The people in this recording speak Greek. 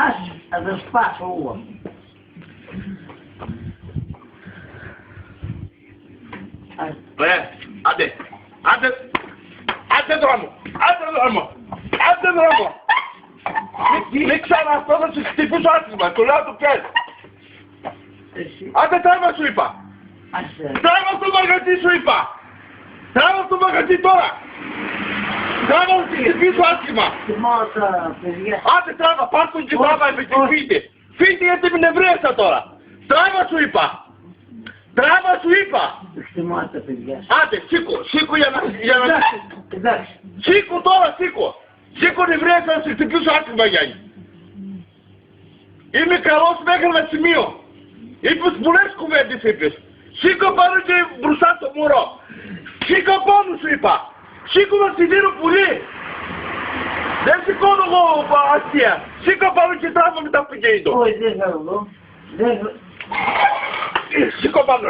Ας, θα το σπάσω εγώ. Άντε, άντε δρόμο, άντε δρόμο, άντε δρόμο. Μην ξαναστώ να σε χτυπήσω άσχημα, το λέω του πιες. Άντε τράβα σου είπα. Τράβα στο μαγαζί σου είπα. Τράβα στο μαγαζί τώρα. Τράβα να σε χτυπήσω άσχημα. Άντε τράβα, πάρ' τον και τράβα επειδή φύγετε. Φύγετε γιατί με νευρίασα τώρα. Τράβα σου είπα. Τράβα σου είπα! Εκτιμάτε παιδιά. Άντε, σήκω για να... Εντάξει. Σήκω τώρα, σήκω! Σήκω νευρίασα να σε χτυπήσω άσχημα, Γιάννη. Είμαι καλός μέχρι ένα σημείο. Είπες πολλές κουβέντες είπες. Σήκω πάνω και μπροστά στο μωρό. Σήκω πάνω σου είπα. Σήκω να στη δίνω πουλί. Δεν σηκώνω εγώ αστεία. Σήκω πάνω και τράβω με τα αυτοκίνητο. Όχι, δεν θα δω. Σήκω πάνω,